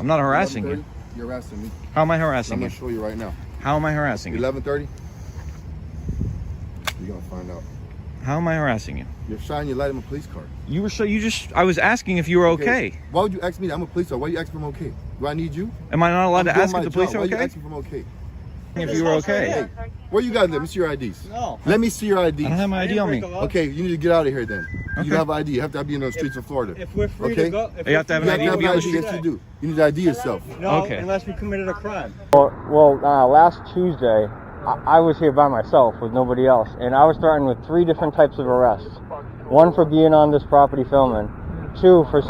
I'm not harassing you. You're harassing me. How am I harassing you? I'm gonna show you right now. How am I harassing you? 11:30. You're gonna find out. How am I harassing you? You're shining your light in my police car. You were I was asking if you were okay. Why would you ask me that? I'm a police officer. Why you ask me if I'm okay? Do I need you? Am I not allowed to ask if the police are Why you okay? ask me if I'm okay? If you were okay. Hey, where you guys live? Let me see your IDs. No. Let me see your IDs. I don't have my ID on me. Okay, you need to get out of here then. Okay. You have ID. You have to be in the streets of Florida. If we're free Okay? to go, You have to have an ID to be on the street. Yes, you do. You need to ID yourself. No, Okay. unless we committed a crime. Last Tuesday, I was here by myself with nobody else, and I was threatened with 3 different types of arrests. 1 for being on this property filming, 2 for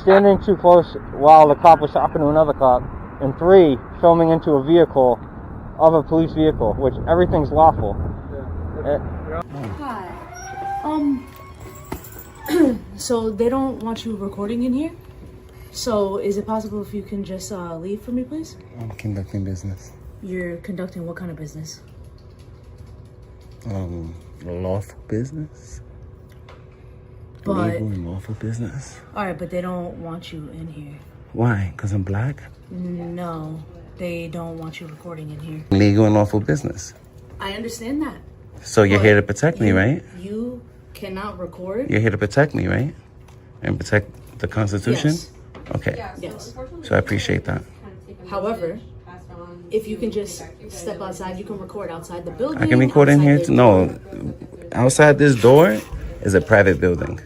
standing too close while the cop was talking to another cop, and 3 filming into a vehicle of a police vehicle, which everything's lawful. Hi. So they don't want you recording in here? So is it possible if you can just leave for me, please? I'm conducting business. You're conducting what kind of business? Lawful business. But Legal and lawful business. alright, but they don't want you in here. Why? Because I'm black? No, they don't want you recording in here. Legal and lawful business. I understand that. So you're But here to protect me, right? You cannot record? You're here to protect me, right? And protect the Constitution? Yes. Okay. Yes. So I appreciate that. However, if you can just step outside, you can record outside the building. I can record in here outside too. No. Outside this door is a private building.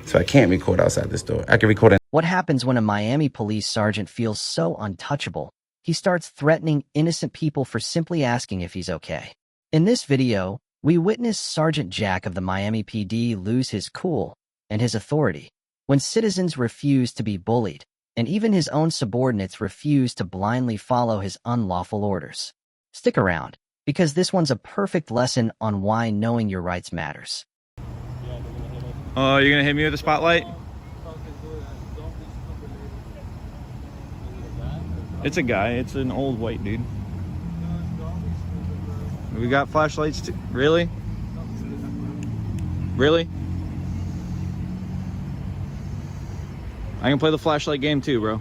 So I can't record outside this door. I can record in. What happens when a Miami police sergeant feels so untouchable? He starts threatening innocent people for simply asking if he's okay. In this video, we witness Sergeant Jack of the Miami PD lose his cool and his authority when citizens refuse to be bullied, and even his own subordinates refuse to blindly follow his unlawful orders. Stick around, because this one's a perfect lesson on why knowing your rights matters. Oh, you're gonna hit me with a spotlight? It's a guy. It's an old white dude. We got flashlights too. Really? Really? I can play the flashlight game too, bro.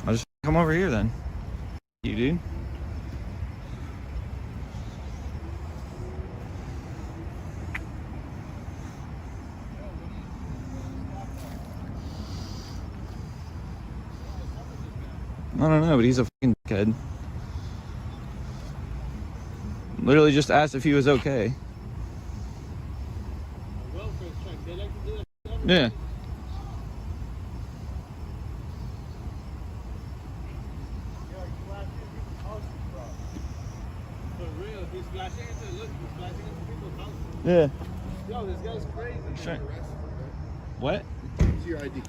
I'll just come over here then. You dude. I don't know, but he's a fucking dickhead. Literally just asked if he was okay. Yeah. Yeah. Yo, this guy's crazy. Sure. What? See your ID.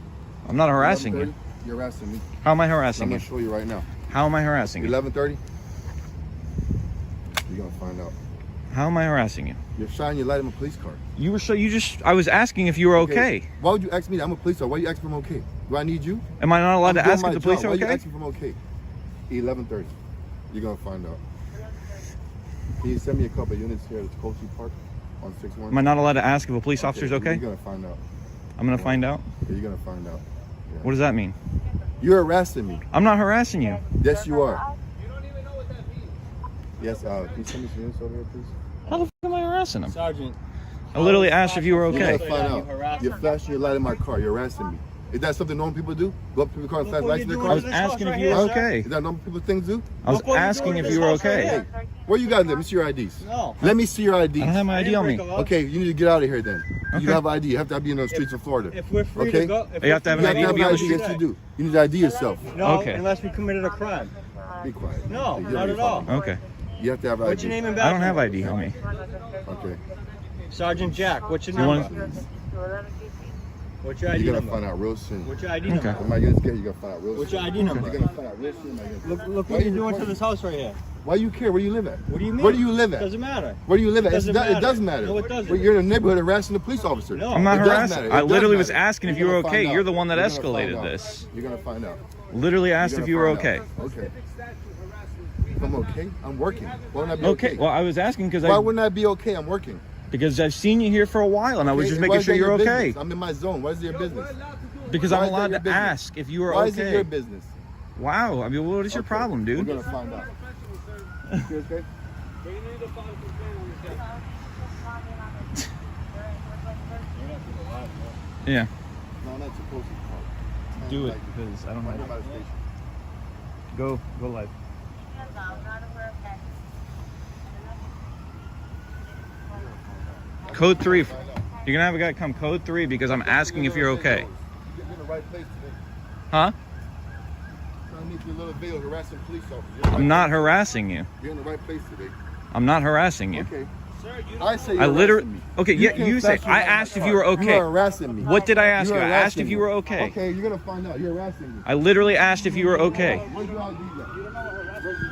I'm not harassing you. You're harassing me. How am I I'm harassing gonna you? show you right now. How am I harassing you? 11:30. You're gonna find out. How am I harassing you? You're shining your light in my police car. You were I was asking if you were okay. Why would you ask me that? I'm a police officer. Why you ask me if I'm okay? Do I need you? Am I not allowed to I'm doing ask my if the police job. are Why you okay? ask me if I'm okay? 11:30. You're gonna find out. Can you send me a couple of units here at Coachy Park on 6-1? Am I not allowed to ask if a police officer's okay? You're gonna find out. I'm gonna find out. Yeah, you're gonna find out. Yeah. What does that mean? You're harassing me. I'm not harassing you. Yes, you are. You don't even know what that means. Yes, can you send me some units over here, please? How the fuck am I harassing him? Sergeant. I literally asked if you were You're okay. gonna find out. You're flashing your light in my car. You're harassing me. Is that something normal people do? Go up to the car and flash lights in their I car? was asking if you were okay. Is that normal people things do? I was asking if you were okay. Where you guys live? Let me see your IDs. No. Let me see your I IDs. don't have my ID on me. Okay, you need to get out of here then. Okay. You have ID. You have to be in the streets of Florida. If we're free Okay. to go, You have to have an You have ID to to be on the ID. street. Yes, you do. You need to ID yourself. No, Okay. unless we committed a crime. Be quiet. No, Please, you not don't at be all. funny. Okay. You have to have ID. What's your name and I badge? don't have ID on me. Okay. Sergeant Jack. What's your You number? want? What's your ID You're gonna number? find out real soon. What's your ID Okay. number? Am I gonna scare you? You're gonna find out real soon. What's your ID You're number? gonna find out real soon. Am I gonna- Look Why what you're you doing to recording? this house right here. Why you care? Where you live at? What do you mean? Where do you live at? Doesn't matter. Where do you live at? Doesn't It matter. does matter. No, it doesn't. Well, you're in a neighborhood harassing a police officer. No. I'm not It does harassing. matter. It I does literally was matter. asking if you You're were gonna okay. find You're out. the one that You're gonna escalated find out. this. You're gonna find out. Literally You're asked gonna if you were find okay. out. Okay. I'm okay. I'm working. Why wouldn't I be Okay. okay? Well, I was asking because Why wouldn't I be okay? I'm working. Because I've seen you here for a while, and I was Okay, just why making is sure that you're your okay. business? I'm in my zone. What is your business? Because Why I'm is that allowed your to business? ask if you were Why okay. is it your business? Wow. I mean, what is your Okay, problem, We're dude? gonna find out. You okay? Yeah. No, not supposed to. Do it, because I don't Right have. by the station. Go live. Code 3. You're gonna have a guy come code 3 because I'm asking if you're okay. You're in the right place today. Huh? Trying to make you a little video harassing police officers. I'm not harassing you. You're in the right place today. I'm not harassing you. Okay. I say you're I literally. harassing me. Okay, yeah, can't you say. flash me I like asked my if you were car. okay. You are harassing me. What did I ask you? are I asked harassing if you me. were okay. Okay, you're gonna find out. You're harassing me. I literally asked if you were okay. Where's your ID at?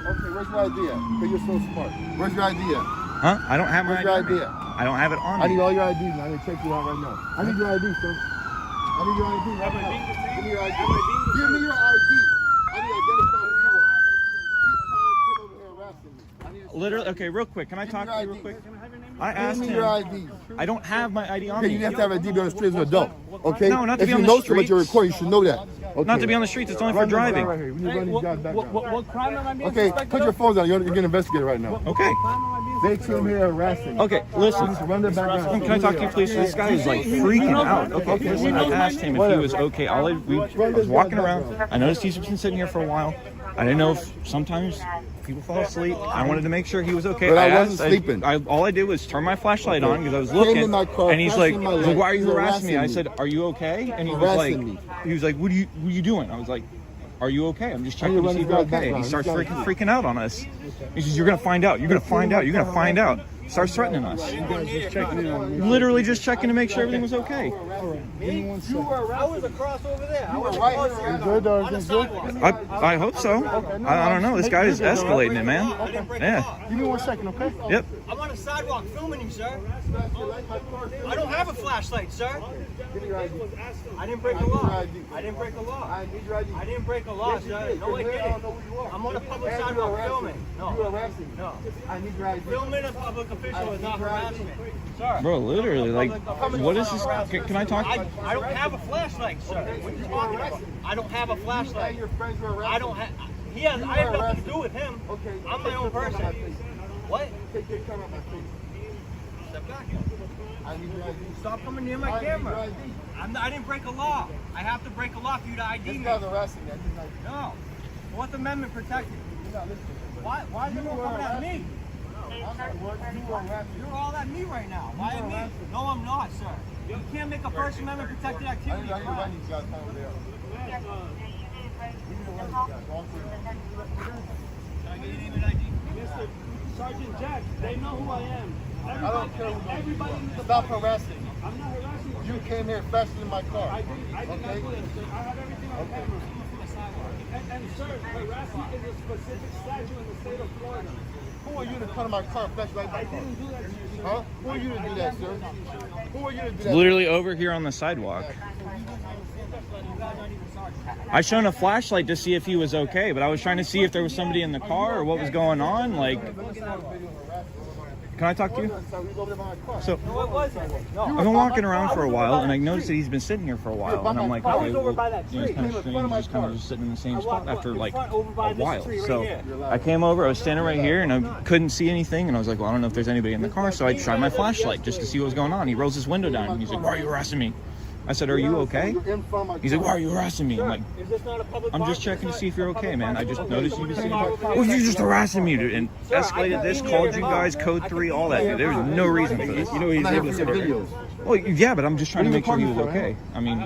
Okay, where's your ID at? Because you're so smart. Where's your ID at? Huh? I don't have my Where's your ID. ID at? I don't have it on I me. need all your IDs and I need to check you out right now. I need your ID, sir. I need your ID right now. Give me your ID. Give me your ID. I need to identify who you are. These clowns came over here harassing me. I need to see Literally. your Okay, real quick. Can I Give talk me to your you real ID. quick? I asked Give me your him. ID. I don't have my ID on Okay, me. you have to have an ID be on the street as an adult. Okay? No, not to if be on you the know so much you're streets. recording, you should know that. Okay. Not to be on the streets. It's only for Run this guy driving. right here. We need to run these guys back down. What crime am I being Okay, suspected put your of? phones down. You're getting investigated right now. Okay. They came here harassing me. Okay. Listen. Run them back down. Can I talk to you, please? This guy is like freaking out. Okay. Listen. I asked him if he was okay. I was walking around. I noticed he's been sitting here for a while. I didn't know if sometimes people fall asleep. I wanted to make sure he was okay. But I wasn't sleeping. All I did was turn my flashlight on because I was Came looking. in my car, And he's like, flashing my light. "Why are you He's harassing me?" I harassing said, me. "Are you okay?" And he was Harassing like, me. "What are you doing?" I was like, "Are you okay? I'm just I need checking to to see if run you're this guy okay." back He down. starts This guy's- freaking out on us. He says, "You're gonna find out. You're gonna find out. You're gonna find out." Starts threatening us. Literally just checking to make sure everything was okay. You were I was across over there. I was right across here. the on the sidewalk. I hope so. I don't know. This guy is escalating it, man. Yeah. Give me 1 second, okay? Yep. I'm on the sidewalk filming you, sir. I don't have a flashlight, sir. Give me your ID. I didn't break the law. I didn't break the law. I need your ID. I didn't break the law, Yes, you sir. did. No, I You're here, I don't didn't. know who you are. I'm on a public And you're sidewalk harassing filming. me. No. You're harassing me. No. I need your ID. Filming a public official is not harassment. Sir. Bro, literally, like, what is this? Can I talk? I don't have a flashlight, sir. What are you talking about? I don't have a And flashlight. your friends were harassing I don't have. I have nothing to do with him. Okay. I'm my own person. What? Take your camera out my face. Step back. I need your ID. Stop coming near my I need your camera. ID. I didn't break a law. I have to break a law for you to ID This me. guy's harassing me. I need my ID. No. Fourth Amendment protected. You're not listening to me. Why is everyone coming at me? I'm not working. You are harassing me. You're all at me right now. Why at me? No, I'm not, sir. You can't make a First Amendment protected I activity. need to run these guys down there. We need to run these guys. All three of them. Can I get your name and ID? Mr. Sergeant Jack, they know who I am. I don't care who Everybody in the Stop harassing me. I'm not harassing you. You came here faster than my car. I did not do that, sir. I have everything on camera. And sir, harassment is a specific statute in the state of Florida. Who are you to come to my car and flash light my I car? didn't do that to you, sir. Huh? Who are you to do that, sir? Who are you to do that? Literally over here on the sidewalk. I shone a flashlight to see if he was okay, but I was trying to see if there was somebody in the car or what was going on. Like, can I talk to you? So No, it wasn't. No. I've been walking around for a while, and I noticed that he's been sitting here for a while, and I'm like, I okay, was over well, by that you know, it's tree. kind of strange, just kind of just sitting in the same spot after like over by a this while. tree right So here. I came over, I was standing right here, and I couldn't see anything, and I was like, well, I don't know if there's anybody in the car, so I tried my flashlight just to see what was going on. He rolls his window down, and he's like, why are you harassing me? I said, are you okay? He's like, why are you harassing me? I'm like, Is this not a public I'm park? just checking to see if you're okay, man. I just noticed you were sitting here. Well, you're just harassing me, dude. And escalated this, called you guys, code 3, all that, dude. There was no reason for this. You know, he's able to sit here. Well, yeah, but I'm just trying to make sure he was okay. I mean,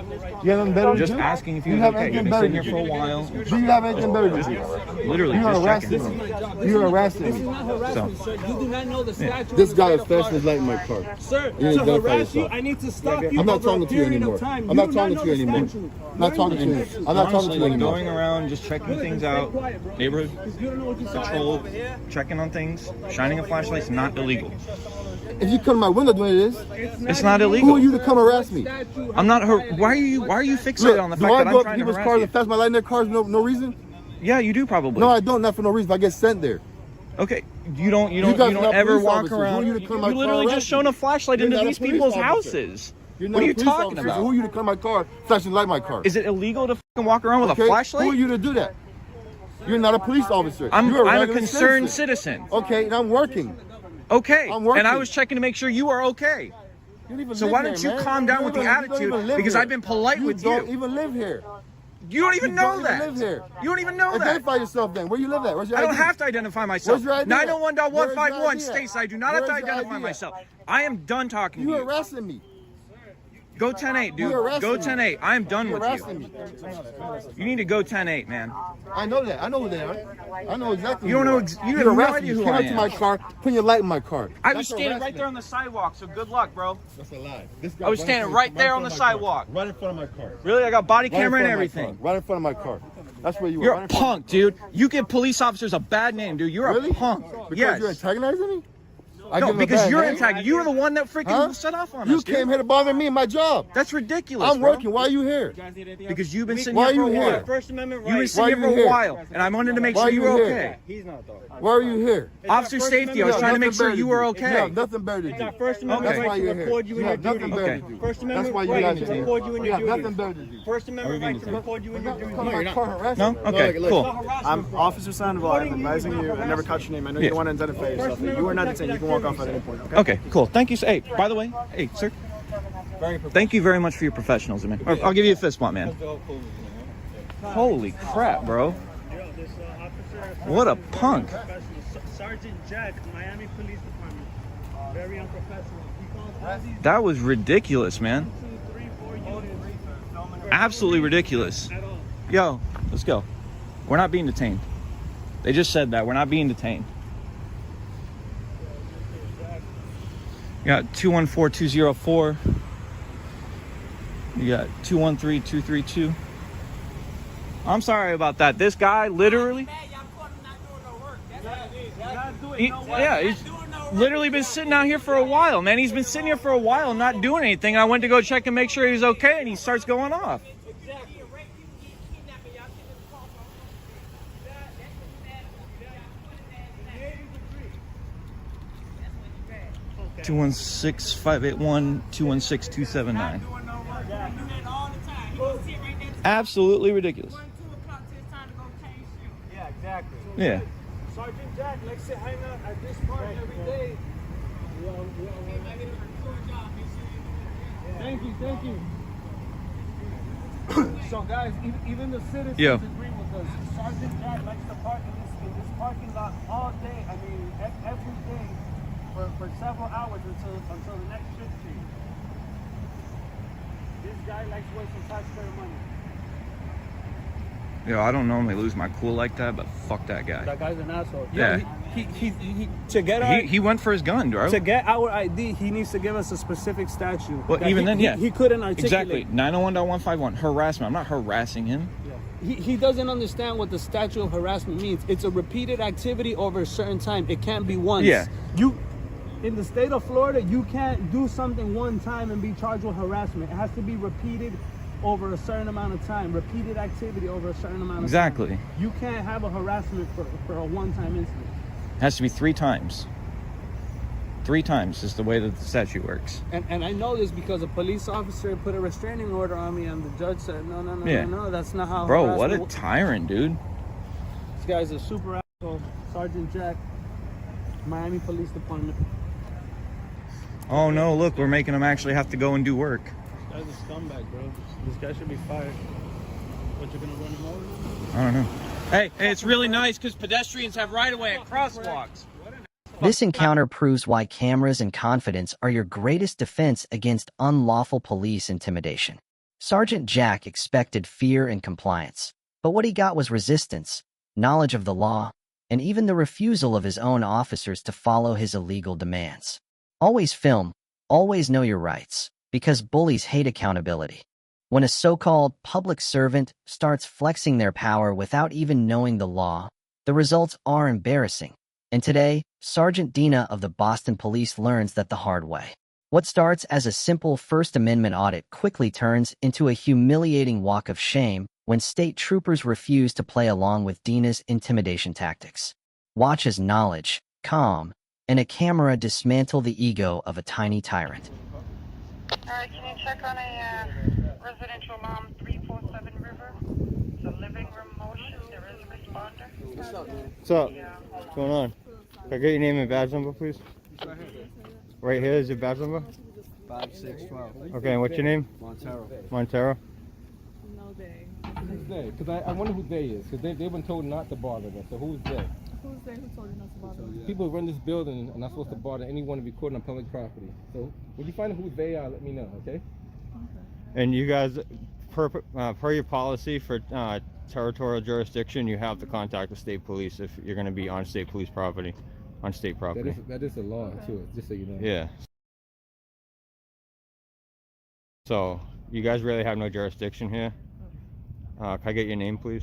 You have anything better to just do? asking if he You was have okay. You've anything been better sitting to here for a do? while. Do you have anything better to do? Literally, You're just harassing checking. me. You're harassing This is me. not harassment, sir. You do not know the statute. This of guy the is state of flashing his light in my car. Sir, You to identify harass you, yourself. I need to stop you I'm not over talking a to you period anymore. of time. I'm not do talking know to you the anymore. statute. I'm not talking to you. I'm not talking Honestly, to you like anymore. going around, just checking things out, neighborhood You don't know what you're saying. patrol, checking on things, shining a flashlight is not illegal. If you come to my window doing this, It's not who illegal. are you to come harass me? I'm not. Why are you fixated Look, on the do fact I that go I'm up to trying to people's harass cars you? and flash my light in their cars no reason? Yeah, you do probably. No, I don't. Not for no reason. I get sent there. Okay, you don't guys are not ever police walk officers. Who around. are you to come my You car literally arrest just shone me? a flashlight You're into not a these police people's officer. houses. You're What not are a you police talking officer, so about? who are you to come my car, flashing light my car? Is it illegal to fucking walk around with Okay? a flashlight? Who are you to do that? You're not a police officer. I'm You're a regular concerned citizen. Okay, and I'm working. Okay, I'm working. and I was checking to make sure you are okay. You don't even So live why here, don't you man. calm down with the You don't attitude? even live Because here. I've been polite with You don't you. even live here. You don't even You know don't even that. live here. You don't even know that. Identify yourself then. Where you live at? Where's your I don't ID? have to identify myself. Where's your ID at? 901.151 Where's your states ID I do not have to Where's your identify ID at? myself. I am done talking to You you. harassing me. Go 10-8, dude. You're harassing Go me. 10-8. I am done You're with harassing you. me. You need to go 10-8, man. I know that. I know who they are. I know exactly. You don't who know are. ex- you You're have no harassing idea me. who Came I up to am. my car, putting your light in my car. I was That's standing right harassment. there on the sidewalk, so good luck, bro. That's a lie. This guy I was right standing in right front there of on the my car. sidewalk. Right in front of my car. Really? I got body Right in camera and front of my everything. car. Right in front of my car. That's where you were. You're right a in front of punk, dude. You give police officers a bad name, dude. You're Really? a punk. Because Yes. you're antagonizing me? I No, give him a because bad you're name? antagonizing. You were the one that freaking Huh? set off on You us, dude. came here to bother me in my job. That's ridiculous, I'm bro. working. Why are you here? Because you've been sitting Why here are for a you while. here? First Amendment You've been rights. sitting Why here are for you a here? while, and I wanted to make Why sure are you you were here? okay. He's not though. Why are you here? Officer Safety, I was You trying to have make nothing sure better you to were do. You okay. have nothing better to do. Got First Amendment That's Okay. why right you're to here. record you in You your have nothing duties. better Okay. to do. First That's Amendment why you right got to me. record you in You your have nothing duties. better to do. First Amendment right to record you in your duties. No, you're not. No? Okay, cool. I'm Officer Sandoval. I'm advising you. I never caught your name. I know you Yeah. don't want to identify yourself. You are not detained. You can walk off at any point. Okay. Okay, cool. Thank you. Hey, by the way, hey, sir. Thank you very much for your professionalism, man. I'll give you a fist bump, man. Holy crap, bro. What a punk. Sergeant Jack, Miami Police Department. Very unprofessional. He calls all these That was ridiculous, man. 2, 3, 4 units. Absolutely ridiculous. At all. Yo, let's go. We're not being detained. They just said that. We're not being detained. You got 214-204. You got 213-232. I'm sorry about that. This guy literally... He's literally been sitting out here for a while, man. He's been sitting here for a while not doing anything. I went to go check and make sure he's okay, and he starts going off. 216-581-216-279. Absolutely ridiculous. Yeah, exactly. Yeah. Sergeant Jack likes to hang out at this park every day. Thank you, thank you. So guys, even the citizens Yeah. agree with us. Sergeant Jack likes to park in this parking lot all day. I mean, every day for several hours until the next shift change. This guy likes wasting taxpayer money. Yo, I don't normally lose my cool like that, but fuck that guy. That guy's an asshole. Yeah. He to get our He went for his gun, bro. to get our ID, he needs to give us a specific statute. Well, that even then, yeah. He couldn't articulate. Exactly. 901.151. Harassment. I'm not harassing him. He doesn't understand what the statute of harassment means. It's a repeated activity over a certain time. It can't be once. Yeah. In the state of Florida, you can't do something one time and be charged with harassment. It has to be repeated over a certain amount of time. Repeated activity over a certain amount of Exactly. time. You can't have a harassment for a one-time incident. It has to be 3 times. 3 times is the way that the statute works. And I know this because a police officer put a restraining order on me, and the judge said, no, that's not how. Bro, what a harassment tyrant, dude. This guy's a super asshole. Sergeant Jack, Miami Police Department. Oh no, look, we're making him actually have to go and do work. This guy's a scumbag, bro. This guy should be fired. What, you're gonna run him over now? I don't know. Hey, it's really nice because pedestrians have right-of-way at crosswalks. This encounter proves why cameras and confidence are your greatest defense against unlawful police intimidation. Sergeant Jack expected fear and compliance, but what he got was resistance, knowledge of the law, and even the refusal of his own officers to follow his illegal demands. Always film, always know your rights, because bullies hate accountability. When a so-called public servant starts flexing their power without even knowing the law, the results are embarrassing. And today, Sergeant Dina of the Boston Police learns that the hard way. What starts as a simple First Amendment audit quickly turns into a humiliating walk of shame when state troopers refuse to play along with Dina's intimidation tactics. Watch as knowledge, calm, and a camera dismantle the ego of a tiny tyrant. Alright, can you check on a residential alarm 347 River? It's a living room motion. There is a responder. What's up, man? What's up? What's going on? Can I get your name and badge number, please? Right here is your badge number? 5612. Okay, and what's your name? Montero. Montero? No they. Who's they? Because I wonder who they is. Because they've been told not to bother them. So who's they? Who's they? Who told you not to bother them? People who run this building are not supposed to bother anyone recording on public property. So when you find out who they are, let me know, okay? And you guys, per your policy for territorial jurisdiction, you have to contact the state police if you're going to be on state police property, on state property. That is a law too, just so you know. Yeah. So you guys really have no jurisdiction here. Can I get your name, please?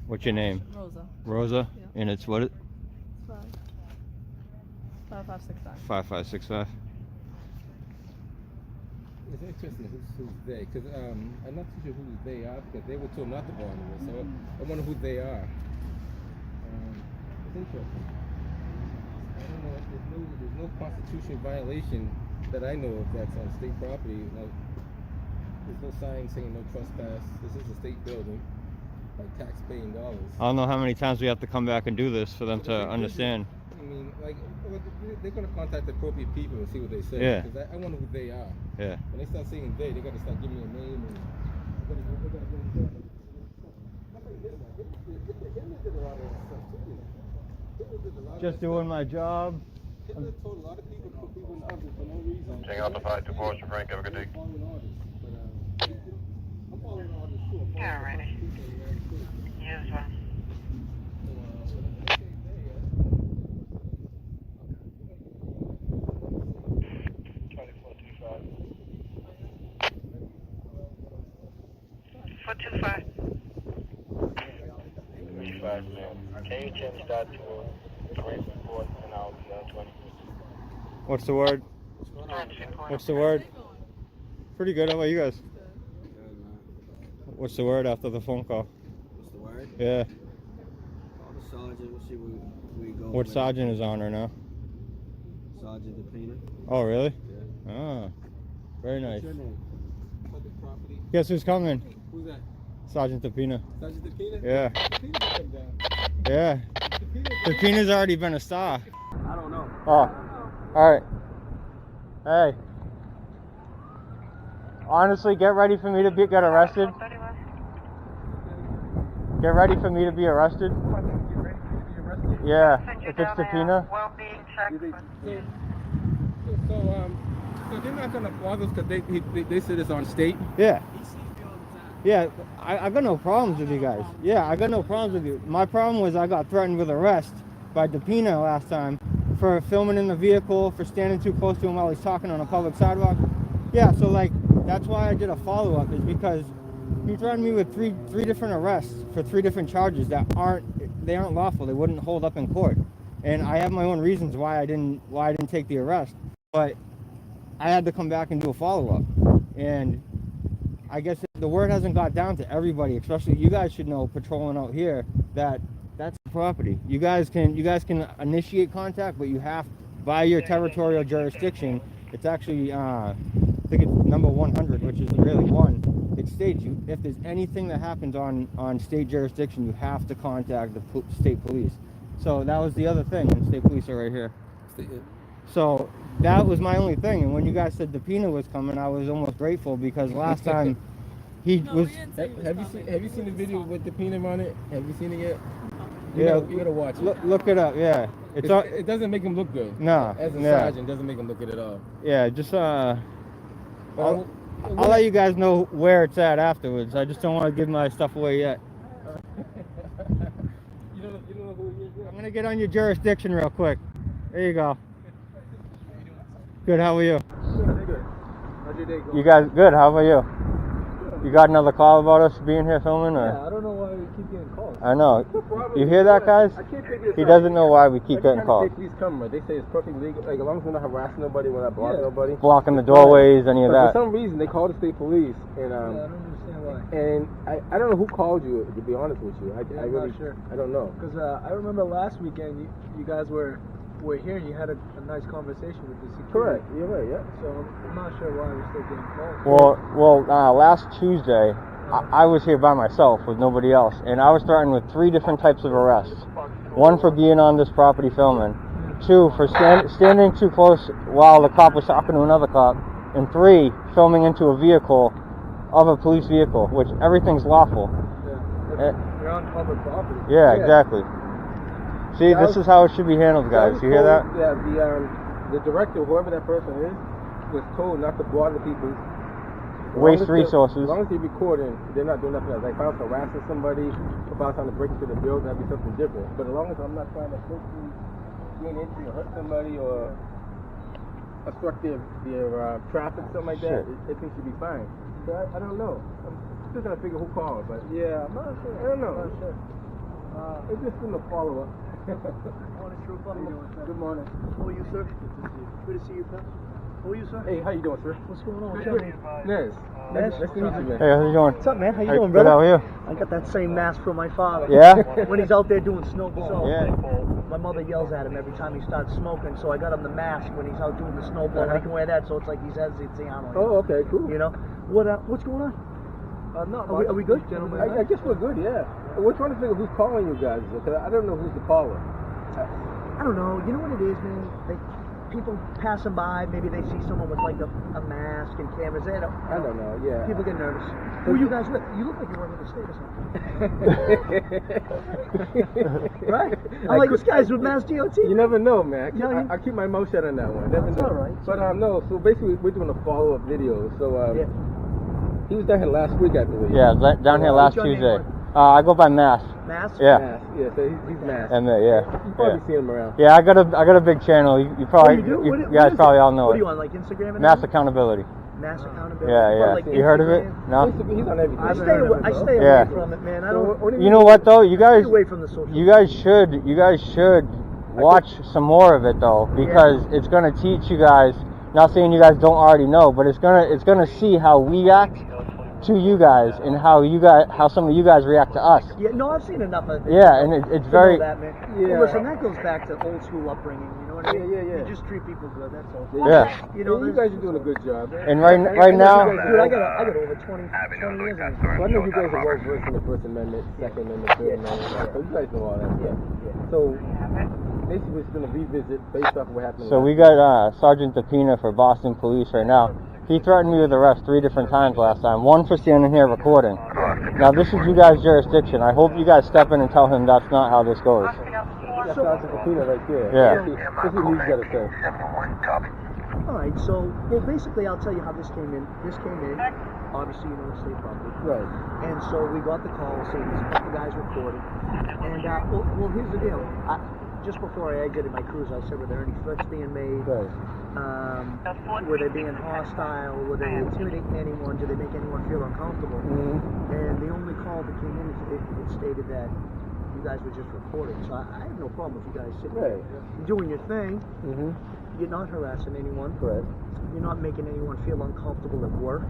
What's your name? Rosa. Rosa? Yeah. And it's what? 5565. 5565. It's interesting who's they, because I'm not too sure who they are, because they were told not to bother them. So I wonder who they are. It's interesting. I don't know. There's no constitutional violation that I know of that's on state property. There's no sign saying no trespass. This is a state building, like tax-paying dollars. I don't know how many times we have to come back and do this for them to understand. I mean, like, they're going to contact the appropriate people and see what they say. Yeah. Because I wonder who they are. Yeah. When they start saying they got to start giving me a name. And Just doing my job. Hitler told a lot of people to put people in office for no reason. Check out the 524, Frank. Have a good day. I'm following orders too. Yeah, alrighty. Use one. Can you change that to a 3 report and I'll be on 20? What's the word? What's the word? Pretty good. How about you guys? What's the word after the phone call? What's the word? Yeah. Call the sergeant. We'll see where we go. What sergeant is on her now? Sergeant DePina. Oh, really? Yeah. Ah, very nice. What's your name? Guess who's coming? Who's that? Sergeant DePina. Sergeant DePina? Yeah. DePina come down. Yeah. DePina's already been a star. I don't know. Oh, all right. Hey. Honestly, get ready for me to get arrested. Get ready for me to be arrested. Yeah, if it's DePina. So they're not gonna bother us because they said it's on state. Yeah. Yeah, I got no problems with you guys. Yeah, I got no problems with you. My problem was I got threatened with arrest by DePina last time for filming in the vehicle, for standing too close to him while he's talking on a public sidewalk. Yeah, so like that's why I did a follow-up, is because he threatened me with three different arrests for 3 different charges that aren't lawful. They wouldn't hold up in court, and I have my own reasons why I didn't take the arrest. But I had to come back and do a follow-up, and I guess the word hasn't got down to everybody, especially you guys should know, patrolling out here, that that's property. You guys can initiate contact, but you have, by your territorial jurisdiction, it's actually I think it's number 100, which is really 1. It states you, if there's anything that happens on state jurisdiction, you have to contact the state police. So that was the other thing, and state police are right here. So that was my only thing, and when you guys said DePina was coming, I was almost grateful, because last time he was. Have you seen the video with DePina on it? Have you seen it yet? You gotta watch it. Look it up. Yeah, it doesn't make him look good. No, as a sergeant, doesn't make him look good at all. Yeah, just I'll let you guys know where it's at afterwards. I just don't want to give my stuff away yet. You don't know who he is yet? I'm gonna get on your jurisdiction real quick. There you go. Good, how are you? Good. How's your day going? You guys good, how about you? You got another call about us being here filming? Or? Yeah, I don't know why we keep getting calls. I know. You hear that, guys? He doesn't know why we keep getting calls. Please come, right? They say it's perfectly legal. Like, as long as we're not harassing nobody, we're not blocking nobody. Blocking the doorways, any of that. For some reason, they called the state police, and I don't understand why. and I don't know who called you. To be honest with you, I I'm really not sure. I don't know. Because I remember last weekend you guys were here and you had a nice conversation with the security. Correct. You're right. Yeah. So I'm not sure why we're still getting calls. Well, last Tuesday, I was here by myself with nobody else, and I was threatened with 3 different types of arrests. 1 for being on this property filming, 2 for standing too close while the cop was talking to another cop, and 3 filming into a vehicle of a police vehicle, which everything's lawful. Yeah. You're on public property. Yeah, exactly. See, this is how it should be handled, guys. You hear that? Yeah, the director, whoever that person is, was told not to bother people. Waste resources. As long as they're recording, they're not doing nothing else. Like if I was harassing somebody, if I was trying to break into the building, that'd be something different. But as long as I'm not trying to physically gain entry or hurt somebody or obstruct their traffic, something like that, I think should be fine. So I don't know. I'm still trying to figure who called, but yeah, I'm not sure. I don't know. I'm not sure. It's just been a follow-up. Morning, Trooper. How you doing, sir? Good morning. How are you, sir? Good to see you, pal. How are you, sir? Hey, how you doing, sir? What's going on? What's your name? Nez. Nice to meet you, man. Hey, how's it going? What's up, man? How you Hey, doing, good, brother? how are you? I got that same mask from my father. Yeah? When he's out there doing snowball. Yeah. My mother yells at him every time he starts smoking, so I got him the mask when he's out doing the snowball. And he can wear that, so it's like he's hesitancy on him. Oh, okay, cool. You know? What's going on? Are we good, gentlemen? I guess we're good, yeah. We're trying to figure who's calling you guys, because I don't know who's the caller. I don't know. You know what it is, man? People passing by, maybe they see someone with like a mask and cameras. I don't know, yeah. People get nervous. Who are you guys with? You look like you're working with the state or something. Right? I'm like, this guy's with Mass DOT. You never know, man. I keep my mouth shut on that one. Never know. All right. But no, so basically we're doing a follow-up video. So he was down here last week, I believe. Yeah, down here last Tuesday. I go by Mass. Mass? Yeah. Mass. Yeah, so he's Mass. And yeah. You probably seen him around. Yeah, I got a big channel. You probably you guys probably all know What it. are you on, like Instagram? And Mass Accountability. Mass Accountability. Yeah. Like You heard of it? No. He's on everything. I stay away from it, man. I don't. You know what though? You guys. Stay away from the social. You guys should watch some more of it though, because it's gonna teach you guys. Not saying you guys don't already know, but it's gonna see how we act to you guys and how some of you guys react to us. Yeah, no, I've seen enough of it. Yeah, and it's very. That, man. Yeah. Well, listen, that goes back to old school upbringing. You know what I mean? Yeah. You just treat people good. That's all. Yeah. You know, you guys are doing a good job. And right now. Dude, I got over 20 years. Well, I know you guys are well versed in the First Amendment, Second Amendment, Third Amendment. So you guys know all that stuff. So basically, we're just going to revisit based off of what happened. So we got Sergeant DePina for Boston Police right now. He threatened me with arrest 3 different times last time. 1 for standing here recording. Now this is you guys' jurisdiction. I hope you guys step in and tell him that's not how this goes. That's Sergeant DePina right there. Yeah. This is what he's got to say. All right, so basically, I'll tell you how this came in. This came in, obviously, you know, state property. Right. And so we got the call saying there's a couple guys recording. And well, here's the deal. Just before I exited my cruise, I said, were there any threats being made? Right. Were they being hostile? Were they intimidating anyone? Did they make anyone feel uncomfortable? Mm-hmm. And the only call that came in, it stated that you guys were just recording. So I have no problem with you guys sitting there doing your thing. Mm-hmm. You're not harassing anyone. Correct. You're not making anyone feel uncomfortable at work.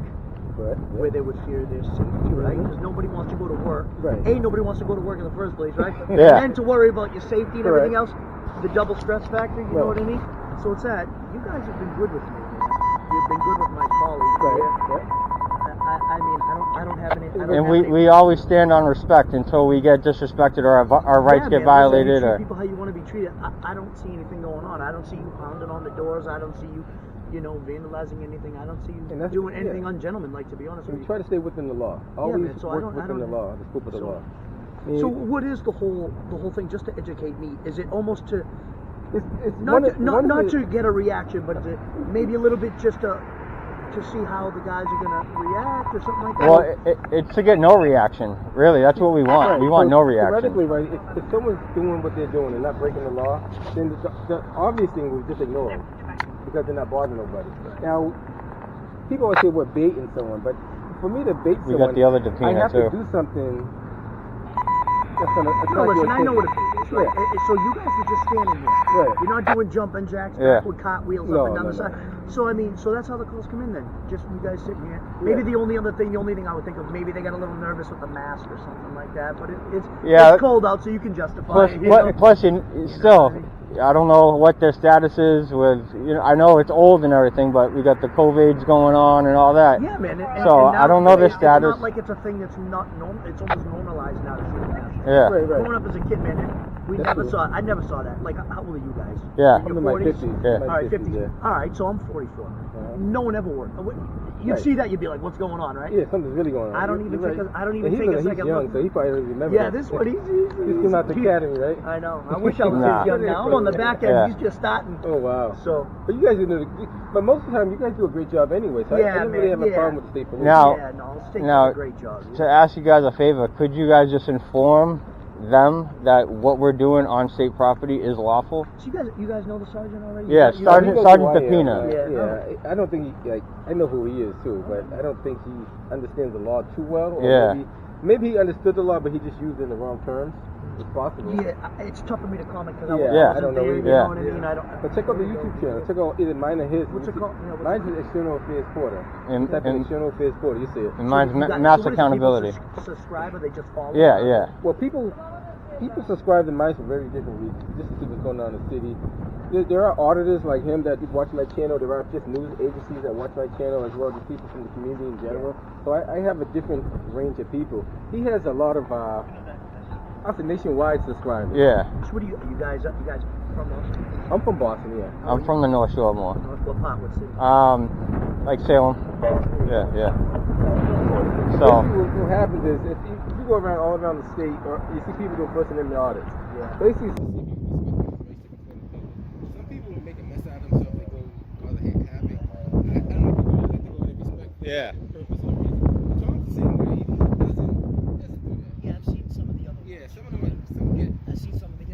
Correct. Where they would fear their safety, right? Because nobody wants to go to work. Right. Nobody wants to go to work in the first place, right? Yeah. And then to worry about your safety and everything else, the double stress factor, you know what I mean? So it's that. You guys have been good with me, man. You've been good with my colleagues. Right. I mean, I don't have any. And we always stand on respect until we get disrespected or our rights get violated. Treat people how you want to be treated. I don't see anything going on. I don't see you pounding on the doors. I don't see you, vandalizing anything. I don't see you doing anything ungentlemanlike, to be honest with you. Try to stay within the law. Always man, so work within the law, the scope of the law. So what is the whole thing? Just to educate me, is it almost to? It's not to get a reaction, but to maybe a little bit just to see how the guys are going to react or something like that? Well, it's to get no reaction. Really, that's what we want. Right. We want no reaction. Theoretically, right, if someone's doing what they're doing and not breaking the law, then the obvious thing was just ignore them because they're not bothering nobody. Now, people always say we're baiting someone, but for me to bait someone, we got the other DePina I have too. to do something that's gonna attract No, listen, your I know what attention. it is, right? So you guys are just standing there. Right. You're not doing jumping jacks, Yeah. backward cartwheels No, up and down no, the side. no. So I mean, so that's how the calls come in then. Just you guys sitting here. Maybe the only thing I would think of, maybe they got a little nervous with the mask or something like that. But it's cold out, so you can justify it. Plus, still, I don't know what their status is with. I know it's old and everything, but we got the COVIDs going on and all that. Yeah, man. And So now I don't know their it's status. not like it's a thing that's not normal. It's almost normalized now to see the mask. Yeah. Right. Growing up as a kid, man, we That's never true. saw. I never saw that. Like, how old are you guys? Yeah. In your I'm in my 40s? 50s. Yeah. All right, 50s. Yeah. All right, so I'm 44. No one ever worked. You'd Right. see that, you'd be like, "What's going on?" Right? Yeah, something's really going on. I don't You're even right. take. I don't And even take a he's second young, look. so he probably doesn't remember. Yeah, that. this one, he's came out the academy, right? I know. I wish I was Nah. as young now. I'm on the back end. Yeah. He's just starting. Oh wow. So. But you guys do. But most of the time, you guys do a great job anyway. So Yeah, I don't really man, have a yeah. problem with the state police. Now- Yeah, no, State now, does a great job. To ask you guys a favor, could you guys just inform them that what we're doing on state property is lawful? So you guys know the sergeant already? Yeah, You- Sergeant He goes to Pepina. YA, Yeah. I don't think I know who he is too, but I don't think he understands the law too well. Or Yeah. Maybe he understood the law, but he just used it in the wrong terms. It's possible. Yeah, it's tough for me to comment because Yeah, I I don't know there, either. you know what I mean? I don't. But check out the YouTube channel. Check out either mine or his. What's it called? Yeah, what's Mine's it is External Affairs Porter. And- Type in and- External Affairs Porter, you see it. And mine's So you got- mass so what is accountability. People subscribe or they just follow? Yeah, yeah. Well, people subscribe to mine for very different reasons. Just to see what's going on in the city. There are auditors like him that watch my channel. There are just news agencies that watch my channel as well, just people from the community in general. So I have a different range of people. He has a lot of I'll say nationwide subscribers. Yeah. So what do you guys from Boston? I'm from Boston, yeah. I'm from the North Shore more. What part? What city? Like Salem. Yeah. So. Basically, what happens is if you go around all around the state, or you see people doing First Amendment audits. Yeah. Basically, some people make a mess out of themselves. They go cause a havoc. I don't think they let them go with respect. Yeah. Purpose or reason. Tom's the same way. He doesn't do that. Yeah, I've seen some of the other. Yeah, some of them get. I've seen some of the.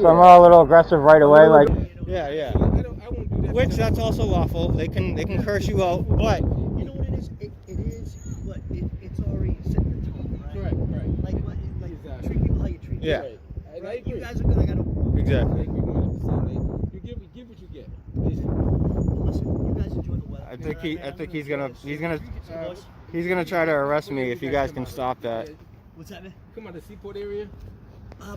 Some are a little aggressive right away, like. Yeah. I won't do that. Which that's also lawful. They can curse you out, but. You know what it is? It is, but it's already setting the tone, right? Right. Like Exactly. treat people how you treat Yeah. them. I Right? agree. You guys are good. I got no. Exactly. I agree 100%. You give what you get. Listen, you guys enjoy the weather. I think he's gonna try to arrest me if you guys can stop that. What's that, man? Come on, the Seaport area.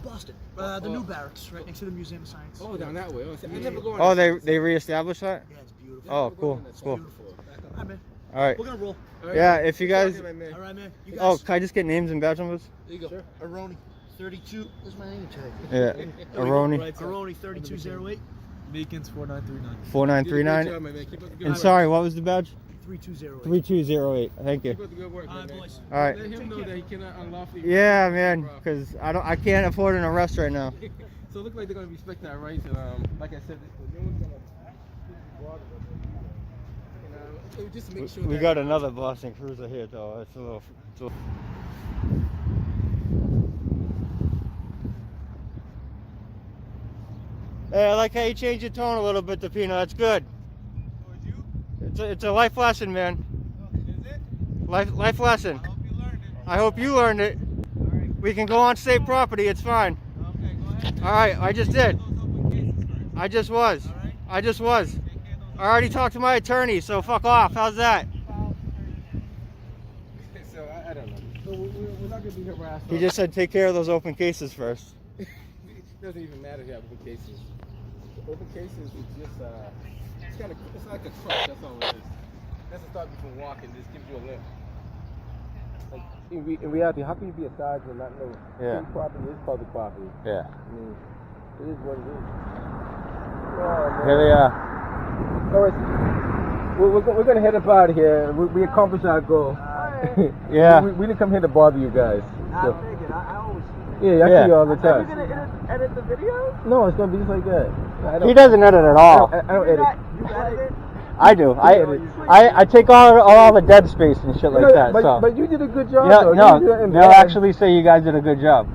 Boston. The new barracks, right next to the Museum of Science. Oh, down that way. Oh, I never go on. Oh, they reestablished that? Yeah, it's beautiful. Oh, cool. Cool. All right, man. All right. We're gonna roll. Yeah, if you guys. All right, man. You guys. Oh, can I just get names and badge numbers? There you go. Sure. Aroni, 32. Where's my name tag? Yeah. Aroni. Aroni, 3208. Meekins 4939. 4939. And sorry, what was the badge? 3208. 3208. Thank you. Keep up the good work, man. boys. All right. Let him know that he cannot unlawfully. Yeah, man, because I can't afford an arrest right now. So it looks like they're going to respect our rights, and like I said, no one's going to. Just to make sure. We got another Boston Cruiser here, though. It's a little. Hey, I like how you changed your tone a little bit, Pino. That's good. It's a life lesson, man. Is it? Life lesson. I hope you learned it. I hope you learned it. Alright. We can go on state property. It's fine. Okay, go ahead. All right, I just did. Those open cases first. I just was. Alright? I just was. Take care of those I already talked to my attorney, so fuck off. How's that? So I don't know. So we're not going to be harassed. He just said take care of those open cases first. It doesn't even matter if you have open cases. Open cases is just it's like a crutch. That's all it is. That's to stop you from walking. Just gives you a limp. Like in reality, how can you be a sergeant and not know city property is public property? Yeah. I mean, it is what it is. Here they are. All right, we're gonna head up out of here. We accomplished our goal. Yeah. we didn't come here to bother you guys. So. I figured. I always see Yeah, I see you all the that. Are you time. gonna edit the video? No, it's gonna be just like that. He doesn't edit at all. I don't edit. You edit? I do. I take all the dead space and shit like that. But you did a good job. Yeah, though. no, they'll actually say you guys did a good job.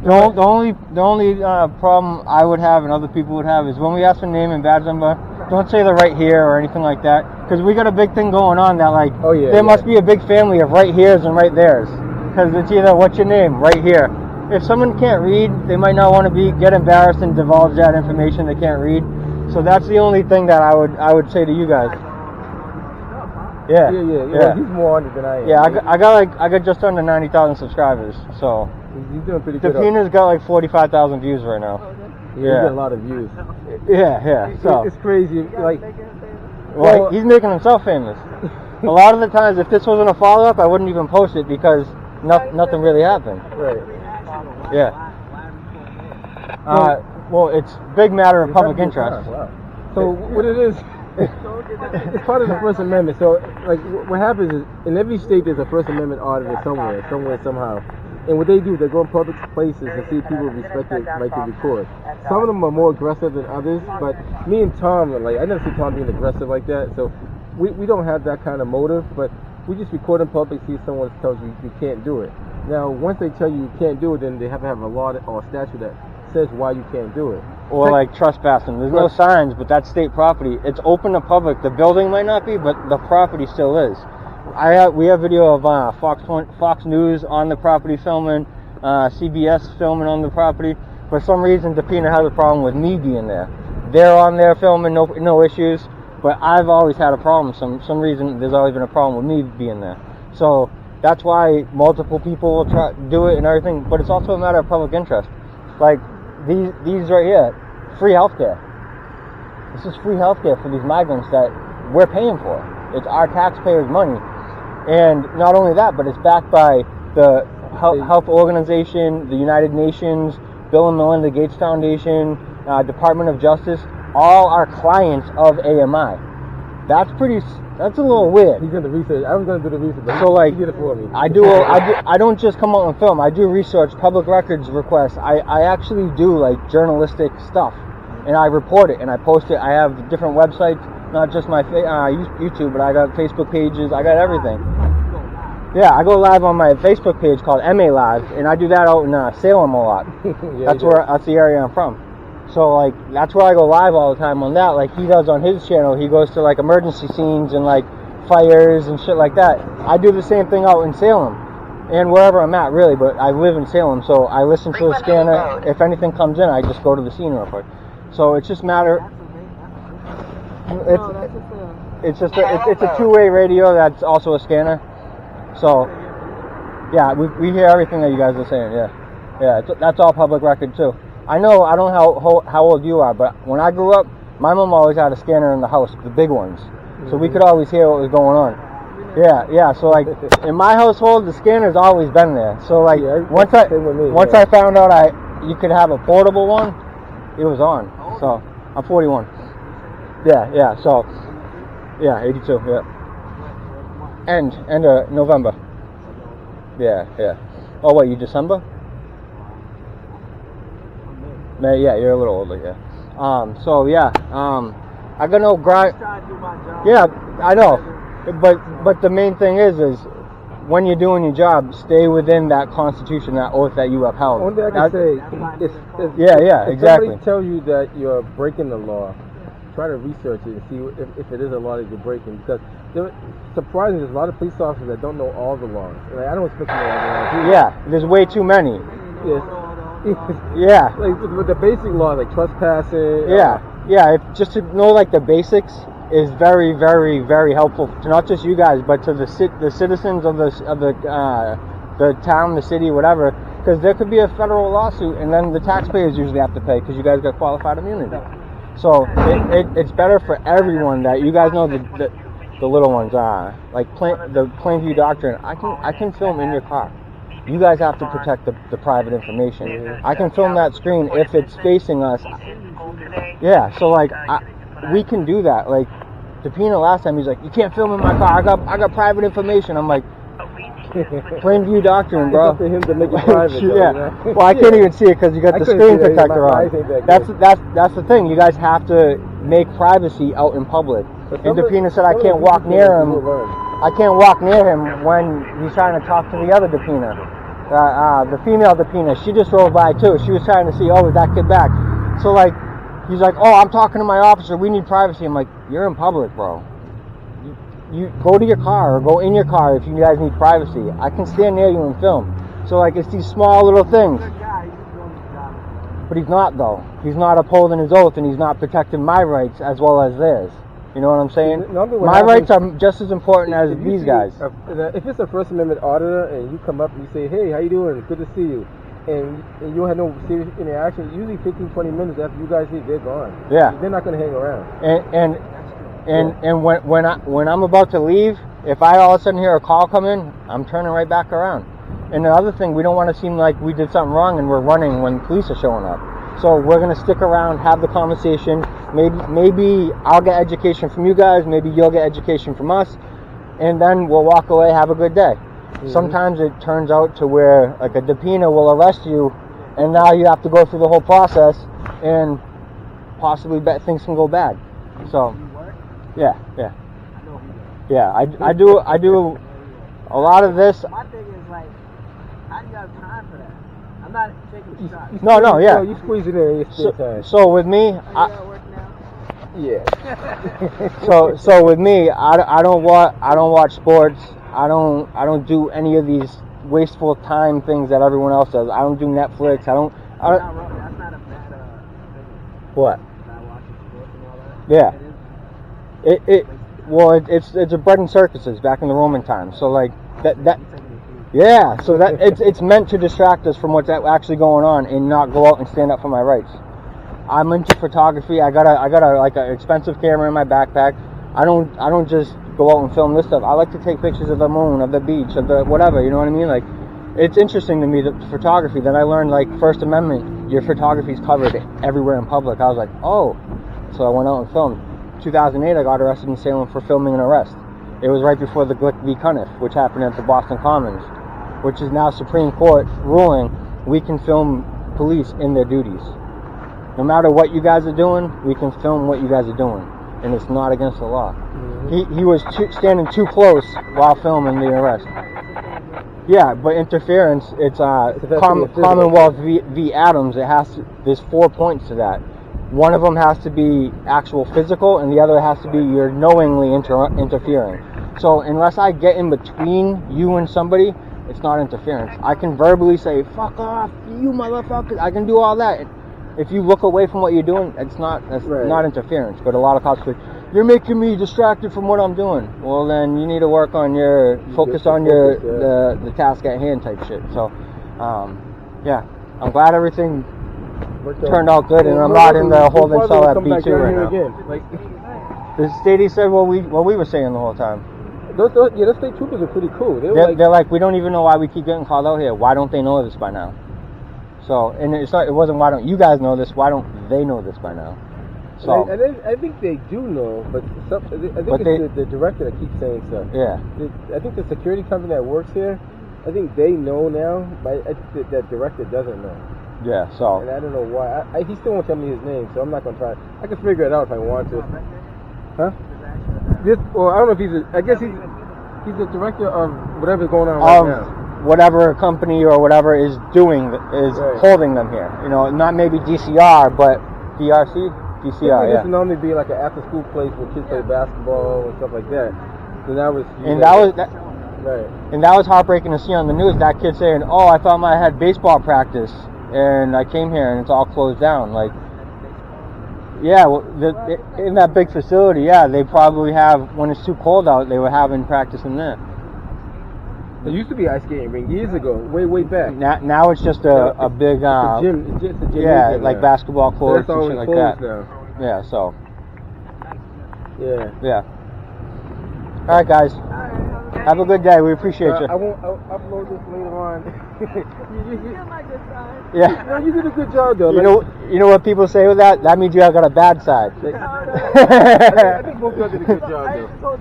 The only problem I would have and other people would have is when we ask for name and badge number, don't say they're right here or anything like that, because we got a big thing going on that there must be a big family of right here's and right there's, because it's either what's your name right here, if someone can't read, they might not want to get embarrassed and divulge that information they can't read. So that's the only thing that I would say to you guys. Yeah. Well, he's more on it than I am. Yeah, I got just under 90,000 subscribers. So he's doing pretty good. Dapina's got like 45,000 views right now. He's getting a lot of views. Yeah. So it's crazy. Like, well, he's making himself famous. A lot of the times, if this wasn't a follow-up, I wouldn't even post it because nothing really happened. Right. Yeah. Well, it's a big matter of public interest. Wow. So what it is, it's part of the First Amendment. So, like, what happens is, in every state there's a First Amendment auditor somewhere, somehow. And what they do, they go in public places and see people respect their right to record. Some of them are more aggressive than others, but me and Tom, like, I never see Tom being aggressive like that. So we don't have that kind of motive, but we just record in public, see if someone tells you can't do it. Now, once they tell you can't do it, then they have to have a law or a statute that says why you can't do it. Or like trespassing. There's no signs, but that's state property. It's open to public. The building might not be, but the property still is. We have video of Fox News on the property filming, CBS filming on the property. For some reason, Dapina has a problem with me being there. They're on there filming, no issues. But I've always had a problem. Some reason there's always been a problem with me being there. So that's why multiple people will try to do it and everything. But it's also a matter of public interest. Like these right here, free healthcare. This is free healthcare for these migrants that we're paying for. It's our taxpayers' money. And not only that, but it's backed by the Health Organization, the United Nations, Bill and Melinda Gates Foundation, Department of Justice, all are clients of AMI. That's a little weird. He's gonna research. I was gonna do the research, but so like he did it for me. I don't just come out and film. I do research, public records requests. I actually do like journalistic stuff, and I report it and I post it. I have different websites, not just my YouTube, but I got Facebook pages. I got everything. Yeah, I go live on my Facebook page called MA Live, and I do that out in Salem a lot. That's the area I'm from. So like that's where I go live all the time on that. Like he does on his channel. He goes to like emergency scenes and like fires and shit like that. I do the same thing out in Salem and wherever I'm at really. But I live in Salem, so I listen to the scanner. If anything comes in, I just go to the scene real quick. So it's just matter. It's a two-way radio that's also a scanner. So yeah, we hear everything that you guys are saying. Yeah, that's all public record too. I don't know how old you are, but when I grew up, my mom always had a scanner in the house, the big ones, so we could always hear what was going on. Yeah. So like in my household, the scanner's always been there. So like once I found out you could have a portable one, it was on. So I'm 41. Yeah. So yeah, 82. Yeah. End of November. Yeah. Oh wait, you December? Yeah, you're a little older, yeah. So yeah, I got no grind. Yeah, I know, but the main thing is when you're doing your job, stay within that Constitution, that oath that you upheld. One thing I can say, if exactly. Somebody tells you that you're breaking the law, try to research it and see if it is a law that you're breaking. Because surprisingly, there's a lot of police officers that don't know all the laws. Like, I don't expect to know all the laws. Yeah, there's way too many. Yes. Yeah. Like with the basic laws, like trespassing. Yeah. Just to know like the basics is very, very, very helpful to not just you guys, but to the citizens of the town, the city, whatever. Because there could be a federal lawsuit, and then the taxpayers usually have to pay because you guys got qualified immunity. So it's better for everyone that you guys know the little ones are like the Plainview Doctrine. I can film in your car. You guys have to protect the private information. I can film that screen if it's facing us. Yeah, so like we can do that. Like Dapina last time, he's like, you can't film in my car. I got private information. I'm like, Plainview Doctrine, bro. It's up to him to make it private. Yeah. Well, I can't even see it because you got the screen protector on. That's the thing. You guys have to make privacy out in public. And Dapina said I can't walk near him. I can't walk near him when he's trying to talk to the other Dapina. The female Dapina, she just drove by too. She was trying to see, is that kid back? So like, he's like, I'm talking to my officer, we need privacy. I'm like, you're in public, bro. You go to your car or go in your car if you guys need privacy. I can stand near you and film. So like, it's these small little things. But he's not, though. He's not upholding his oath, and he's not protecting my rights as well as theirs. You know what I'm saying? My rights are just as important as these guys. If it's a First Amendment auditor and you come up and you say, hey, how you doing? Good to see you. And you have no serious interaction, usually 15, 20 minutes after you guys leave, they're gone. Yeah. They're not going to hang around. And when I'm about to leave, if I all of a sudden hear a call come in, I'm turning right back around. And the other thing, we don't want to seem like we did something wrong and we're running when police are showing up. So we're going to stick around, have the conversation. Maybe I'll get education from you guys. Maybe you'll get education from us. And then we'll walk away, have a good day. Mm-hmm. Sometimes it turns out to where like a subpoena will arrest you, and now you have to go through the whole process, and possibly things can go bad. So, yeah. I do a lot of this. My thing is like, how do you have time for that? I'm not taking shots. No, yeah. You squeeze it in, you spend time. So with me, so with me, I don't watch sports. I don't do any of these wasteful time things that everyone else does. I don't do Netflix. That's not a bad thing. What? Not watching sports and all that. Yeah. It's a bread and circuses back in the Roman times. So like that. Yeah, so that it's meant to distract us from what's actually going on and not go out and stand up for my rights. I'm into photography. I got a like an expensive camera in my backpack. I don't just go out and film this stuff. I like to take pictures of the moon, of the beach, of the whatever. You know what I mean? Like, it's interesting to me, the photography. Then I learned like First Amendment. Your photography's covered everywhere in public. I was like, oh, so I went out and filmed. 2008, I got arrested in Salem for filming an arrest. It was right before the Glick v. Cunniff, which happened at the Boston Commons, which is now Supreme Court ruling we can film police in their duties. No matter what you guys are doing, we can film what you guys are doing, and it's not against the law. Mm-hmm. He was standing too close while filming the arrest. Yeah, but interference, it's Commonwealth v. Adams. There's 4 points to that. One of them has to be actual physical, and the other has to be you're knowingly interfering. So unless I get in between you and somebody, it's not interference. I can verbally say, fuck off, you motherfuckers. I can do all that. If you look away from what you're doing, that's not interference. But a lot of cops say, you're making me distracted from what I'm doing. Well, then you need to work on focus on the task at hand type shit. So, yeah, I'm glad everything turned out good, and I'm not in the holding cell at B2 right now. The state said what we were saying the whole time. Those state troopers are pretty cool. They're like, we don't even know why we keep getting called out here. Why don't they know this by now? So, and it wasn't why don't you guys know this? Why don't they know this by now? So, I think they do know, but it's the director that keeps saying stuff. Yeah. I think the security company that works here, I think they know now, but I think that director doesn't know. Yeah, so. And I don't know why. He still won't tell me his name, so I'm not going to try. I can figure it out if I want to. Huh? I don't know if I guess he's the director of whatever's going on right now. Whatever company or whatever is holding them here. You know, not maybe DCR, but DRC? DCR, It used to normally be like an after-school place where kids play basketball and stuff like that. So that was... Right. And that was heartbreaking to see on the news, that kid saying, oh, I thought I had baseball practice, and I came here and it's all closed down. Like, yeah, well, in that big facility, yeah, they probably have, when it's too cold out, they were having practice in there. There used to be ice skating ring years ago, way back. Now it's just a big, it's just a gym yeah, like basketball courts and shit like that. Now. Yeah, so. Yeah. All right, guys. Have a good day. We appreciate you. I'll upload this later on. Yeah. No, you did a good job, though. You know what people say with that? That means you got a bad side. I think both of you did a good job, though.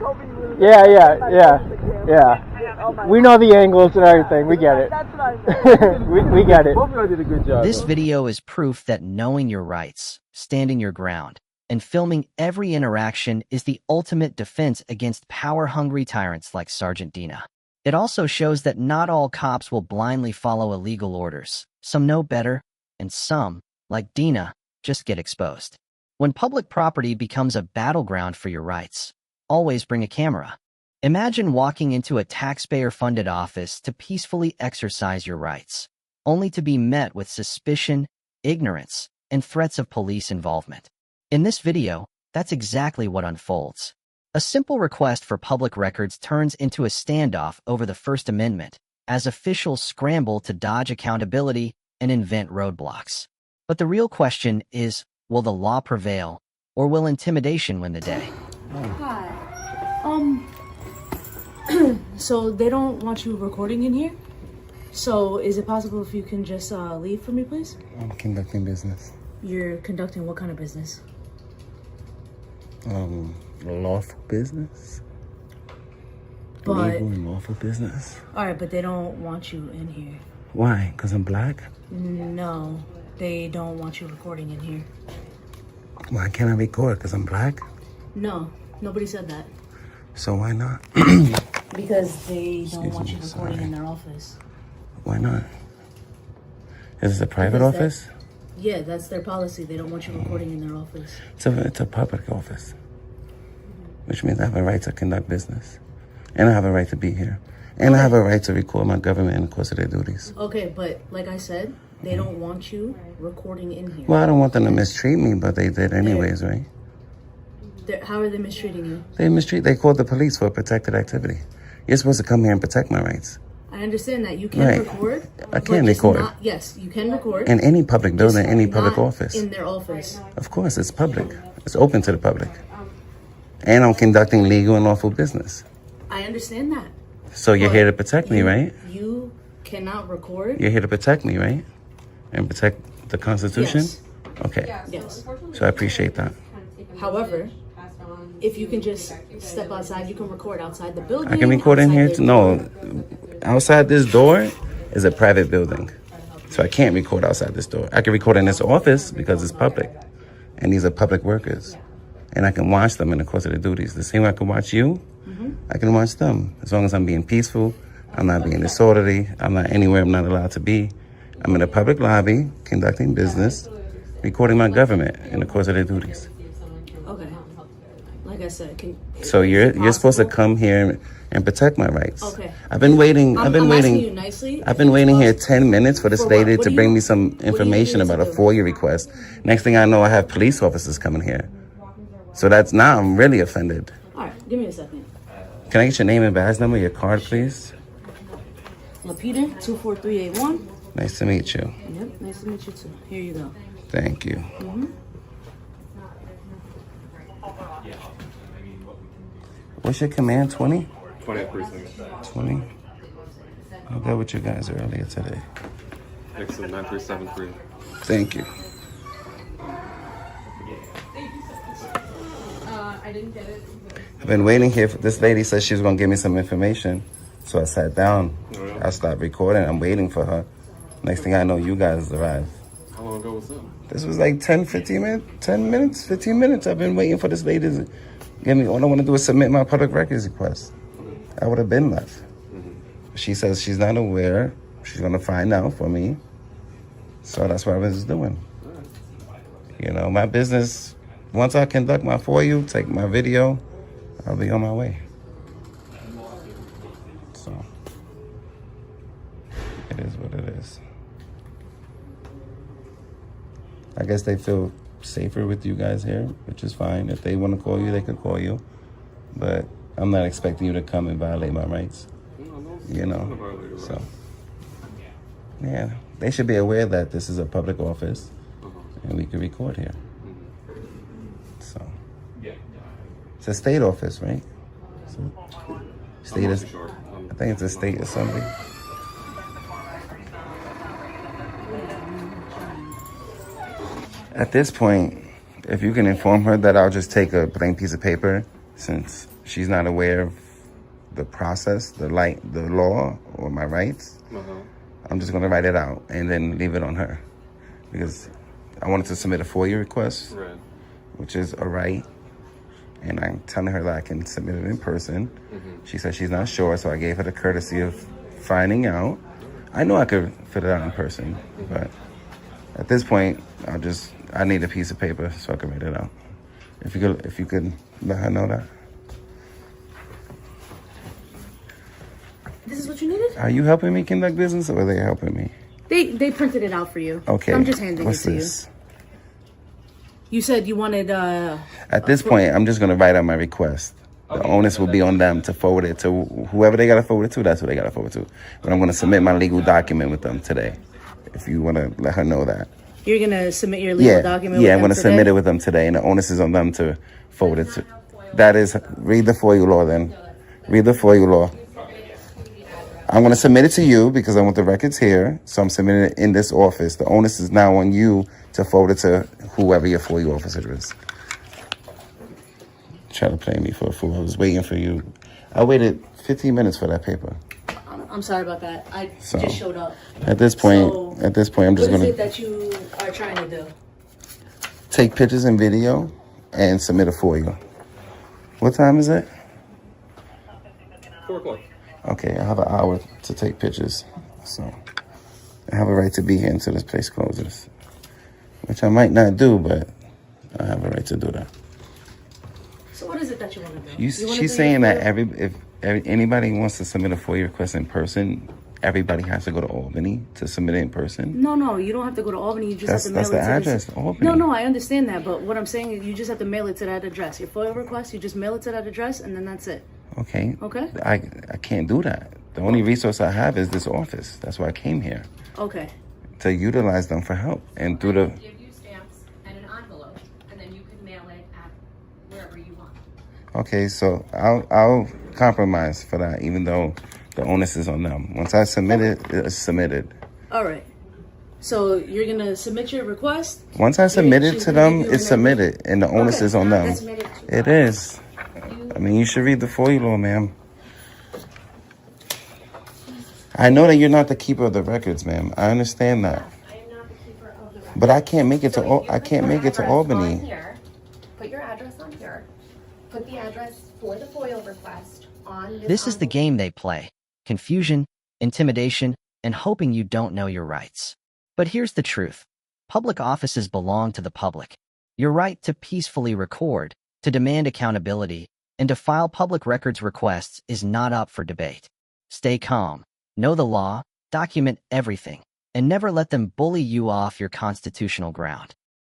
Yeah. We know the angles and everything. We get it. we get it. Both of you did a good job. This video is proof that knowing your rights, standing your ground, and filming every interaction is the ultimate defense against power-hungry tyrants like Sergeant Dina. It also shows that not all cops will blindly follow illegal orders. Some know better, and some, like Dina, just get exposed. When public property becomes a battleground for your rights, always bring a camera. Imagine walking into a taxpayer-funded office to peacefully exercise your rights, only to be met with suspicion ignorance, and threats of police involvement. In this video, that's exactly what unfolds. A simple request for public records turns into a standoff over the First Amendment as officials scramble to dodge accountability and invent roadblocks. But the real question is, will the law prevail, or will intimidation win the day? Hi. So they don't want you recording in here? So is it possible if you can just leave for me, please? I'm conducting business. You're conducting what kind of business? Lawful business. But, legal and lawful business. All right, but they don't want you in here. Why? Because I'm black? No, they don't want you recording in here. Why can't I record? Because I'm black? No, nobody said that. So why not? Because they don't want you recording in their office. Why not? Is this a private office? Yeah, that's their policy. They don't want you recording in their office. It's a public office, which means I have a right to conduct business, and I have a right to be here, and I have a right to record my government in the course of their duties. Okay, but like I said, they don't want you recording in here. Well, I don't want them to mistreat me, but they did anyways, right? How are they mistreating you? They called the police for a protected activity. You're supposed to come here and protect my rights. I understand that. You can record. I can record. Yes, you can record. In any public building, any public office. In their office. Of course, it's public. It's open to the public. And I'm conducting legal and lawful business. I understand that. So you're here to protect me, right? You cannot record. You're here to protect me, right? And protect the Constitution? Yes. Okay. Yes. So I appreciate that. However, if you can just step outside, you can record outside the building. I can record in here too. No, outside this door is a private building. So I can't record outside this door. I can record in this office because it's public. And these are public workers. And I can watch them in the course of their duties. The same way I can watch you, I can watch them. As long as I'm being peaceful, I'm not being disorderly, I'm not anywhere I'm not allowed to be. I'm in a public lobby, conducting business, recording my government in the course of their duties. Okay. Like I said, So you're supposed to come here and protect my rights. Okay. I've been waiting. I'm asking you nicely. I've been waiting here 10 minutes for this lady to bring me some information about a FOIA request. Next thing I know, I have police officers coming here. So now I'm really offended. All right, give me a second. Can I get your name and badge number, your card, please? Lapita 24381. Nice to meet you. Yep, nice to meet you too. Here you go. Thank you. What's your command? 20? 20 precinct. 20. I'll go with you guys earlier today. Excellent, 9373. Thank you. I didn't get it. I've been waiting here. This lady said she was going to give me some information. So I sat down. Oh, yeah? I stopped recording. I'm waiting for her. Next thing I know, you guys arrived. How long ago was that? This was like 15 minutes. I've been waiting for this lady to give me. All I want to do is submit my public records request. I would have been left. She says she's not aware. She's going to find out for me. So that's what I was doing. You know, my business, once I conduct my FOIA, take my video, I'll be on my way. So, it is what it is. I guess they feel safer with you guys here, which is fine. If they want to call you, they could call you. But I'm not expecting you to come and violate my rights. You know, so yeah, they should be aware that this is a public office and we can record here. So it's a state office, right? So state is, I think it's a state assembly. At this point, if you can inform her that I'll just take a blank piece of paper, since she's not aware of the process, the law, or my rights, I'm just going to write it out and then leave it on her. Because I wanted to submit a FOIA request, which is a right. And I'm telling her that I can submit it in person. She said she's not sure, so I gave her the courtesy of finding out. I know I could fill it out in person, but at this point, I need a piece of paper so I can write it out. If you could let her know that. This is what you needed? Are you helping me conduct business or are they helping me? They printed it out for you. Okay. I'm just handing What's it to this? you. You said you wanted At this point, I'm just going to write out my request. The onus will be on them to forward it to whoever they got to forward it to. That's who they got to forward it to. But I'm going to submit my legal document with them today. If you want to let her know that. You're gonna submit your legal document. Yeah, I'm going to submit it with them today, and the onus is on them to forward it to. That is, read the FOIA law then. Read the FOIA law. I'm going to submit it to you because I want the records here, so I'm submitting it in this office. The onus is now on you to forward it to whoever your FOIA officer is. Try to play me for a fool. I was waiting for you. I waited 15 minutes for that paper. I'm sorry about that. I just showed up. At this point, I'm just What is going it to that you are trying to do? take pictures and video and submit a FOIA. What time is it? 4 o'clock. Okay, I have an hour to take pictures. So I have a right to be here until this place closes. Which I might not do, but I have a right to do that. So what is it that you want to do? She's saying that if anybody wants to submit a FOIA request in person, everybody has to go to Albany to submit it in person. No, you don't have to go to Albany. You just have to mail it to That's the address, Albany. No, I understand that, but what I'm saying is you just have to mail it to that address. Your FOIA request, you just mail it to that address, and then that's it. Okay. Okay. I can't do that. The only resource I have is this office. That's why I came here. Okay. To utilize them for help and through the. Give you stamps and an envelope, and then you can mail it at wherever you want. Okay, so I'll compromise for that, even though the onus is on them. Once I submit it, it's submitted. All right. So you're gonna submit your request. Once I submit it to them, it's submitted, and the onus is on them. It is. I mean, you should read the FOIA law, ma'am. I know that you're not the keeper of the records, ma'am. I understand that. I am not the keeper of the records. But I can't make it to Albany. Here, put your address on here. Put the address for the FOIA request on This is the game they play. Confusion, intimidation, and hoping you don't know your rights. But here's the truth. Public offices belong to the public. Your right to peacefully record, to demand accountability, and to file public records requests is not up for debate. Stay calm, know the law, document everything, and never let them bully you off your constitutional ground.